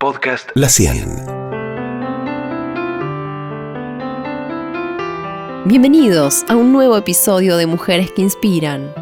Podcast La 100. Bienvenidos a un nuevo episodio de Mujeres que Inspiran.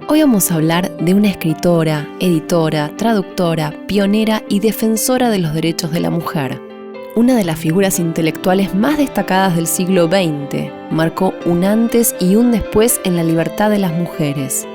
Hoy vamos a hablar de una escritora, editora, traductora, pionera y defensora de los derechos de la mujer. Una de las figuras intelectuales más destacadas del siglo XX, marcó un antes y un después en la libertad de las mujeres.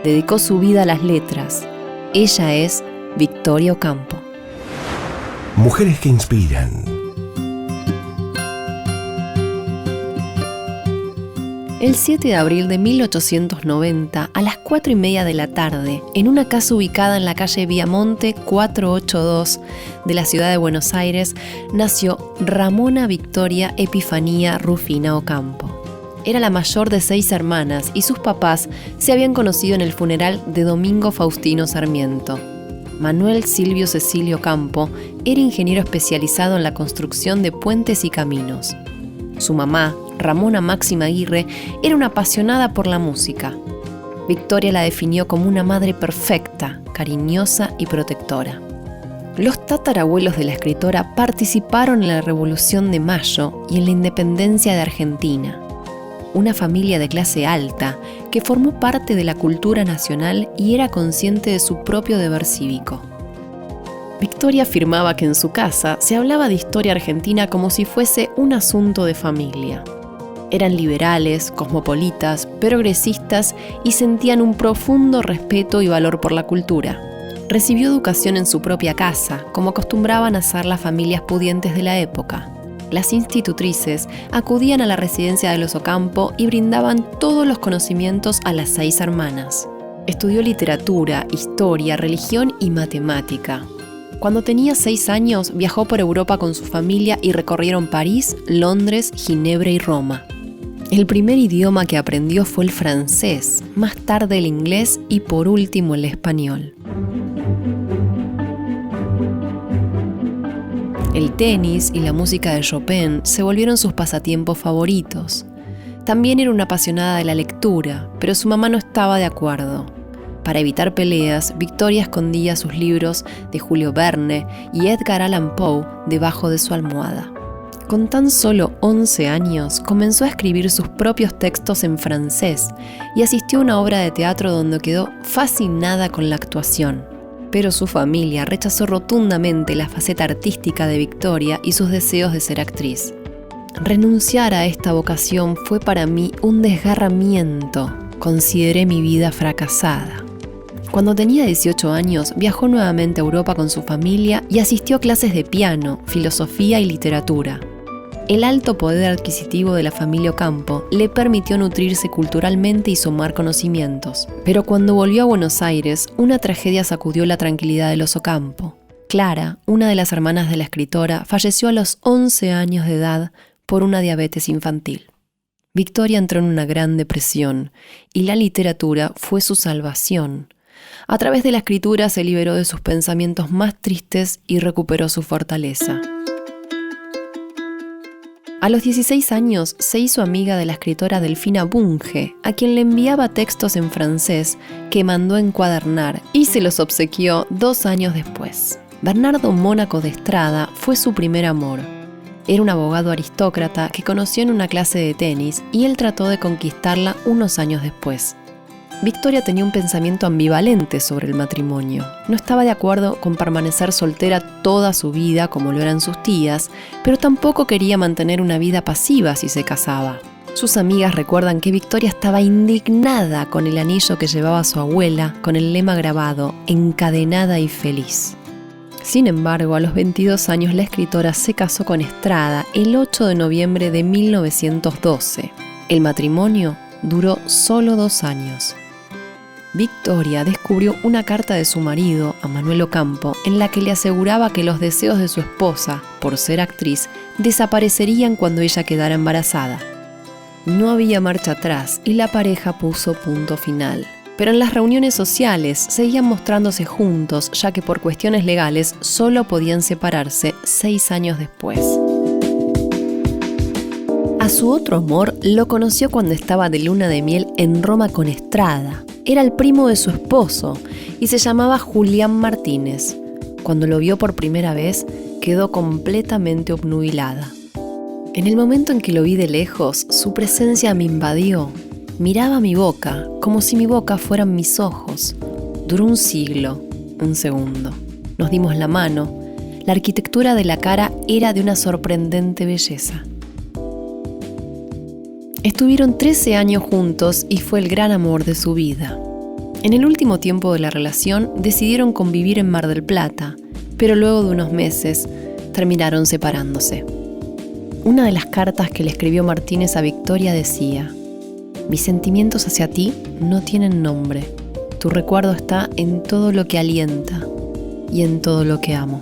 Dedicó su vida a las letras. Ella es Victoria Ocampo. Mujeres que Inspiran. El 7 de abril de 1890, a las 4:30 de la tarde, en una casa ubicada en la calle Viamonte 482 de la ciudad de Buenos Aires, nació Ramona Victoria Epifanía Rufina Ocampo. Era la mayor de 6 hermanas y sus papás se habían conocido en el funeral de Domingo Faustino Sarmiento. Manuel Silvio Cecilio Ocampo era ingeniero especializado en la construcción de puentes y caminos. Su mamá, Ramona Máxima Aguirre, era una apasionada por la música. Victoria la definió como una madre perfecta, cariñosa y protectora. Los tatarabuelos de la escritora participaron en la Revolución de Mayo y en la independencia de Argentina. Una familia de clase alta que formó parte de la cultura nacional y era consciente de su propio deber cívico. Victoria afirmaba que en su casa se hablaba de historia argentina como si fuese un asunto de familia. Eran liberales, cosmopolitas, progresistas y sentían un profundo respeto y valor por la cultura. Recibió educación en su propia casa, como acostumbraban a hacer las familias pudientes de la época. Las institutrices acudían a la residencia de los Ocampo y brindaban todos los conocimientos a las 6 hermanas. Estudió literatura, historia, religión y matemática. Cuando tenía 6 años, viajó por Europa con su familia y recorrieron París, Londres, Ginebra y Roma. El primer idioma que aprendió fue el francés, más tarde el inglés y por último el español. El tenis y la música de Chopin se volvieron sus pasatiempos favoritos. También era una apasionada de la lectura, pero su mamá no estaba de acuerdo. Para evitar peleas, Victoria escondía sus libros de Julio Verne y Edgar Allan Poe debajo de su almohada. Con tan solo 11 años, comenzó a escribir sus propios textos en francés y asistió a una obra de teatro donde quedó fascinada con la actuación. Pero su familia rechazó rotundamente la faceta artística de Victoria y sus deseos de ser actriz. Renunciar a esta vocación fue para mí un desgarramiento. Consideré mi vida fracasada. Cuando tenía 18 años, viajó nuevamente a Europa con su familia y asistió a clases de piano, filosofía y literatura. El alto poder adquisitivo de la familia Ocampo le permitió nutrirse culturalmente y sumar conocimientos. Pero cuando volvió a Buenos Aires, una tragedia sacudió la tranquilidad de los Ocampo. Clara, una de las hermanas de la escritora, falleció a los 11 años de edad por una diabetes infantil. Victoria entró en una gran depresión y la literatura fue su salvación. A través de la escritura se liberó de sus pensamientos más tristes y recuperó su fortaleza. A los 16 años se hizo amiga de la escritora Delfina Bunge, a quien le enviaba textos en francés que mandó encuadernar y se los obsequió 2 años después. Bernardo Mónaco de Estrada fue su primer amor. Era un abogado aristócrata que conoció en una clase de tenis y él trató de conquistarla unos años después. Victoria tenía un pensamiento ambivalente sobre el matrimonio. No estaba de acuerdo con permanecer soltera toda su vida como lo eran sus tías, pero tampoco quería mantener una vida pasiva si se casaba. Sus amigas recuerdan que Victoria estaba indignada con el anillo que llevaba su abuela, con el lema grabado, encadenada y feliz. Sin embargo, a los 22 años la escritora se casó con Estrada el 8 de noviembre de 1912. El matrimonio duró solo 2 años. Victoria descubrió una carta de su marido, a Manuel Ocampo, en la que le aseguraba que los deseos de su esposa, por ser actriz, desaparecerían cuando ella quedara embarazada. No había marcha atrás y la pareja puso punto final. Pero en las reuniones sociales seguían mostrándose juntos, ya que por cuestiones legales solo podían separarse 6 años después. A su otro amor lo conoció cuando estaba de luna de miel en Roma con Estrada. Era el primo de su esposo y se llamaba Julián Martínez. cuando lo vio por primera vez, quedó completamente obnubilada. En el momento en que lo vi de lejos, su presencia me invadió. Miraba mi boca, como si mi boca fueran mis ojos. Duró un siglo, un segundo. Nos dimos la mano. La arquitectura de la cara era de una sorprendente belleza. Estuvieron 13 años juntos y fue el gran amor de su vida. En el último tiempo de la relación decidieron convivir en Mar del Plata, pero luego de unos meses terminaron separándose. Una de las cartas que le escribió Martínez a Victoria decía: «Mis sentimientos hacia ti no tienen nombre. Tu recuerdo está en todo lo que alienta y en todo lo que amo».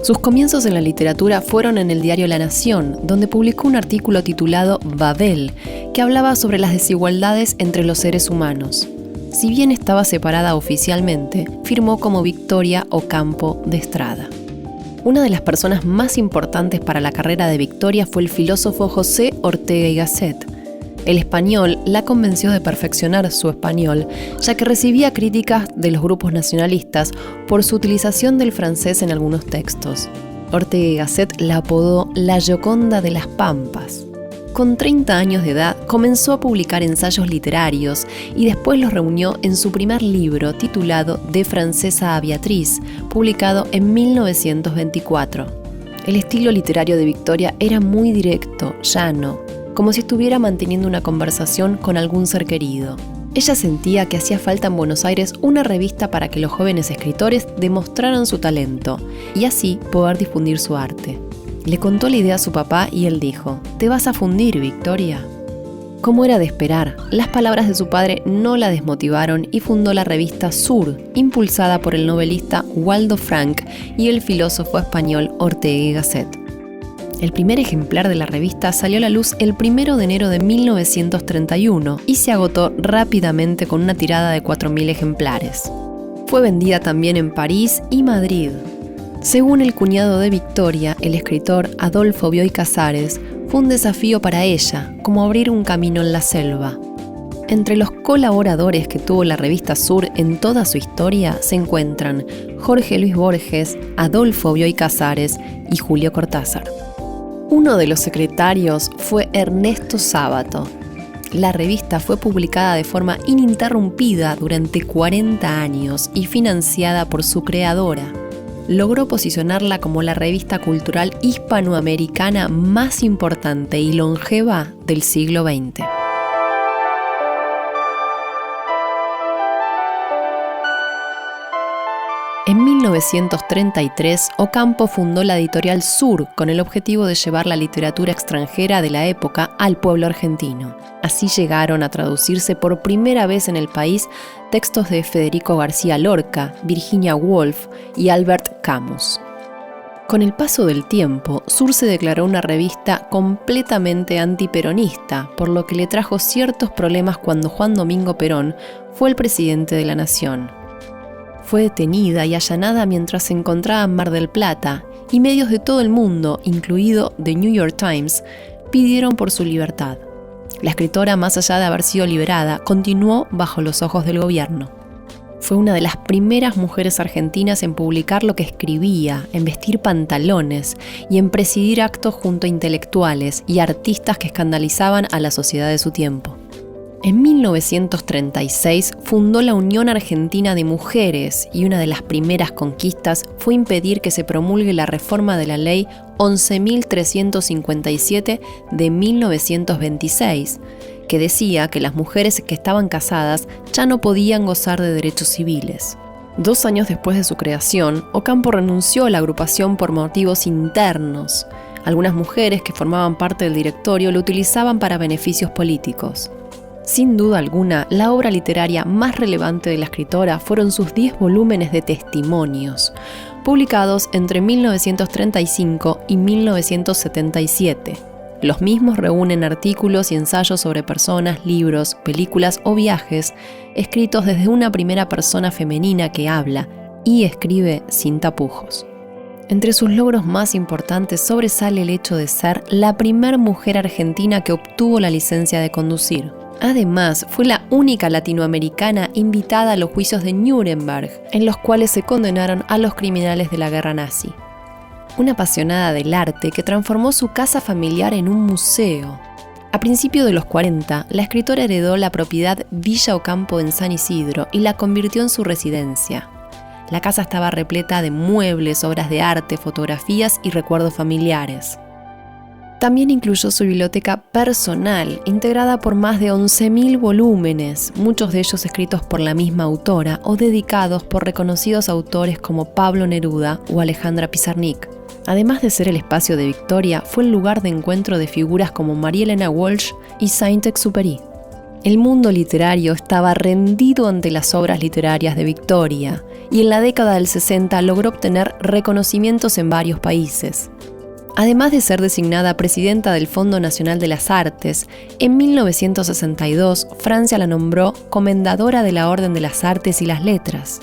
Sus comienzos en la literatura fueron en el diario La Nación, donde publicó un artículo titulado Babel, que hablaba sobre las desigualdades entre los seres humanos. Si bien estaba separada oficialmente, firmó como Victoria Ocampo de Estrada. Una de las personas más importantes para la carrera de Victoria fue el filósofo José Ortega y Gasset. El español la convenció de perfeccionar su español, ya que recibía críticas de los grupos nacionalistas por su utilización del francés en algunos textos. Ortega y Gasset la apodó la Gioconda de las Pampas. Con 30 años de edad comenzó a publicar ensayos literarios y después los reunió en su primer libro titulado De Francesa a Beatriz, publicado en 1924. El estilo literario de Victoria era muy directo, llano, como si estuviera manteniendo una conversación con algún ser querido. Ella sentía que hacía falta en Buenos Aires una revista para que los jóvenes escritores demostraran su talento y así poder difundir su arte. Le contó la idea a su papá y él dijo: «¿Te vas a fundir, Victoria?». Como era de esperar, las palabras de su padre no la desmotivaron y fundó la revista Sur, impulsada por el novelista Waldo Frank y el filósofo español Ortega y Gasset. El primer ejemplar de la revista salió a la luz el 1 de enero de 1931 y se agotó rápidamente con una tirada de 4.000 ejemplares. Fue vendida también en París y Madrid. Según el cuñado de Victoria, el escritor Adolfo Bioy Casares, fue un desafío para ella, como abrir un camino en la selva. Entre los colaboradores que tuvo la revista Sur en toda su historia se encuentran Jorge Luis Borges, Adolfo Bioy Casares y Julio Cortázar. Uno de los secretarios fue Ernesto Sábato. La revista fue publicada de forma ininterrumpida durante 40 años y financiada por su creadora. Logró posicionarla como la revista cultural hispanoamericana más importante y longeva del siglo XX. En 1933, Ocampo fundó la editorial Sur con el objetivo de llevar la literatura extranjera de la época al pueblo argentino. Así llegaron a traducirse por primera vez en el país textos de Federico García Lorca, Virginia Woolf y Albert Camus. Con el paso del tiempo, Sur se declaró una revista completamente antiperonista, por lo que le trajo ciertos problemas cuando Juan Domingo Perón fue el presidente de la nación. Fue detenida y allanada mientras se encontraba en Mar del Plata, y medios de todo el mundo, incluido The New York Times, pidieron por su libertad. La escritora, más allá de haber sido liberada, continuó bajo los ojos del gobierno. Fue una de las primeras mujeres argentinas en publicar lo que escribía, en vestir pantalones y en presidir actos junto a intelectuales y artistas que escandalizaban a la sociedad de su tiempo. En 1936 fundó la Unión Argentina de Mujeres y una de las primeras conquistas fue impedir que se promulgue la reforma de la Ley 11.357 de 1926, que decía que las mujeres que estaban casadas ya no podían gozar de derechos civiles. 2 años después de su creación, Ocampo renunció a la agrupación por motivos internos. Algunas mujeres que formaban parte del directorio lo utilizaban para beneficios políticos. Sin duda alguna, la obra literaria más relevante de la escritora fueron sus 10 volúmenes de testimonios, publicados entre 1935 y 1977. Los mismos reúnen artículos y ensayos sobre personas, libros, películas o viajes, escritos desde una primera persona femenina que habla y escribe sin tapujos. Entre sus logros más importantes sobresale el hecho de ser la primera mujer argentina que obtuvo la licencia de conducir. Además, fue la única latinoamericana invitada a los juicios de Nuremberg, en los cuales se condenaron a los criminales de la guerra nazi. Una apasionada del arte que transformó su casa familiar en un museo. A principios de los 40, la escritora heredó la propiedad Villa Ocampo en San Isidro y la convirtió en su residencia. La casa estaba repleta de muebles, obras de arte, fotografías y recuerdos familiares. También incluyó su biblioteca personal, integrada por más de 11.000 volúmenes, muchos de ellos escritos por la misma autora o dedicados por reconocidos autores como Pablo Neruda o Alejandra Pizarnik. Además de ser el espacio de Victoria, fue el lugar de encuentro de figuras como María Elena Walsh y Saint-Exupéry. El mundo literario estaba rendido ante las obras literarias de Victoria, y en la década del 60 logró obtener reconocimientos en varios países. Además de ser designada presidenta del Fondo Nacional de las Artes, en 1962 Francia la nombró Comendadora de la Orden de las Artes y las Letras.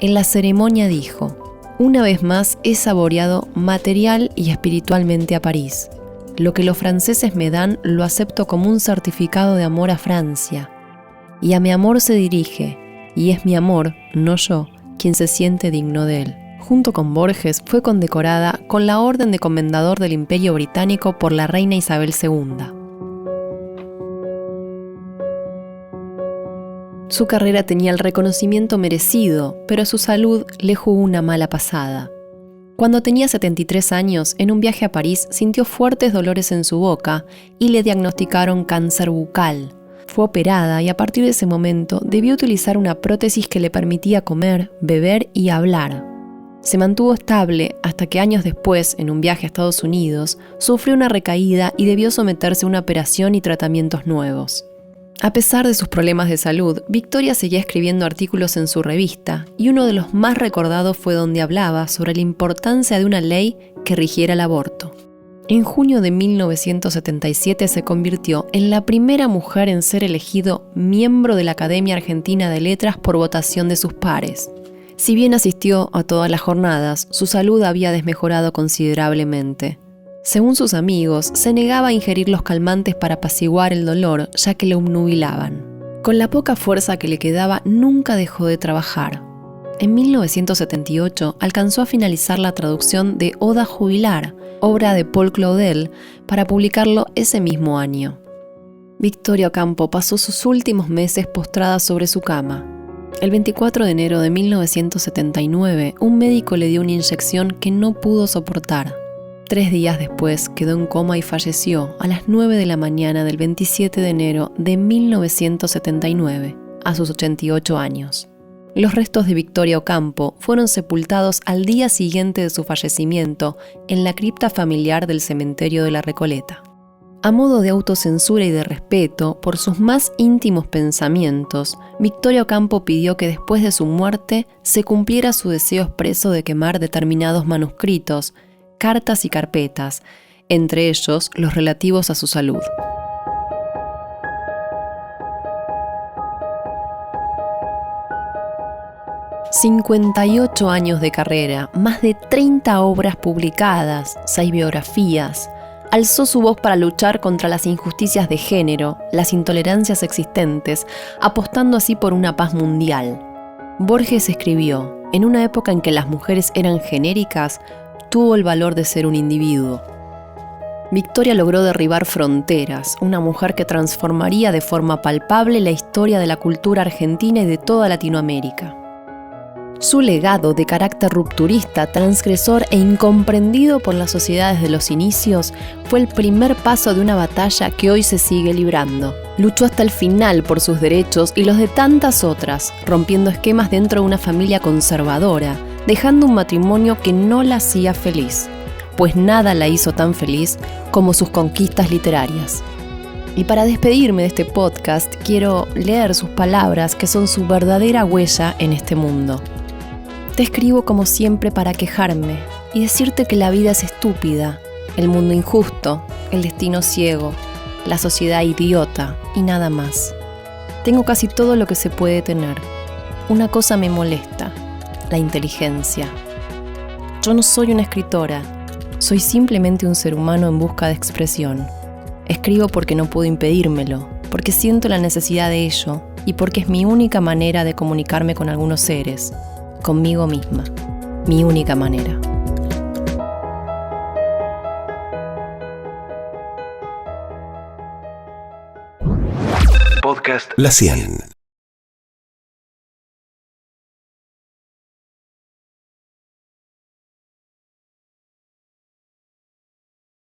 En la ceremonia dijo: "Una vez más he saboreado material y espiritualmente a París. Lo que los franceses me dan lo acepto como un certificado de amor a Francia. Y a mi amor se dirige, y es mi amor, no yo, quien se siente digno de él". Junto con Borges, fue condecorada con la Orden de Comendador del Imperio Británico por la reina Isabel II. Su carrera tenía el reconocimiento merecido, pero su salud le jugó una mala pasada. Cuando tenía 73 años, en un viaje a París, sintió fuertes dolores en su boca y le diagnosticaron cáncer bucal. Fue operada y a partir de ese momento debió utilizar una prótesis que le permitía comer, beber y hablar. Se mantuvo estable hasta que años después, en un viaje a Estados Unidos, sufrió una recaída y debió someterse a una operación y tratamientos nuevos. A pesar de sus problemas de salud, Victoria seguía escribiendo artículos en su revista, y uno de los más recordados fue donde hablaba sobre la importancia de una ley que rigiera el aborto. En junio de 1977 se convirtió en la primera mujer en ser elegido miembro de la Academia Argentina de Letras por votación de sus pares. Si bien asistió a todas las jornadas, su salud había desmejorado considerablemente. Según sus amigos, se negaba a ingerir los calmantes para apaciguar el dolor, ya que le obnubilaban. Con la poca fuerza que le quedaba, nunca dejó de trabajar. En 1978 alcanzó a finalizar la traducción de Oda Jubilar, obra de Paul Claudel, para publicarlo ese mismo año. Victoria Ocampo pasó sus últimos meses postrada sobre su cama. El 24 de enero de 1979, un médico le dio una inyección que no pudo soportar. 3 días después quedó en coma y falleció a las 9 de la mañana del 27 de enero de 1979, a sus 88 años. Los restos de Victoria Ocampo fueron sepultados al día siguiente de su fallecimiento en la cripta familiar del cementerio de la Recoleta. A modo de autocensura y de respeto por sus más íntimos pensamientos, Victoria Ocampo pidió que después de su muerte se cumpliera su deseo expreso de quemar determinados manuscritos, cartas y carpetas, entre ellos los relativos a su salud. «58 años de carrera, más de 30 obras publicadas, 6 biografías». Alzó su voz para luchar contra las injusticias de género, las intolerancias existentes, apostando así por una paz mundial. Borges escribió: «En una época en que las mujeres eran genéricas, tuvo el valor de ser un individuo». Victoria logró derribar fronteras, una mujer que transformaría de forma palpable la historia de la cultura argentina y de toda Latinoamérica. Su legado de carácter rupturista, transgresor e incomprendido por las sociedades de los inicios fue el primer paso de una batalla que hoy se sigue librando. Luchó hasta el final por sus derechos y los de tantas otras, rompiendo esquemas dentro de una familia conservadora, dejando un matrimonio que no la hacía feliz, pues nada la hizo tan feliz como sus conquistas literarias. Y para despedirme de este podcast, quiero leer sus palabras que son su verdadera huella en este mundo. Te escribo como siempre para quejarme y decirte que la vida es estúpida, el mundo injusto, el destino ciego, la sociedad idiota y nada más. Tengo casi todo lo que se puede tener. Una cosa me molesta, la inteligencia. Yo no soy una escritora, soy simplemente un ser humano en busca de expresión. Escribo porque no puedo impedírmelo, porque siento la necesidad de ello y porque es mi única manera de comunicarme con algunos seres, conmigo misma, mi única manera. Podcast La 100.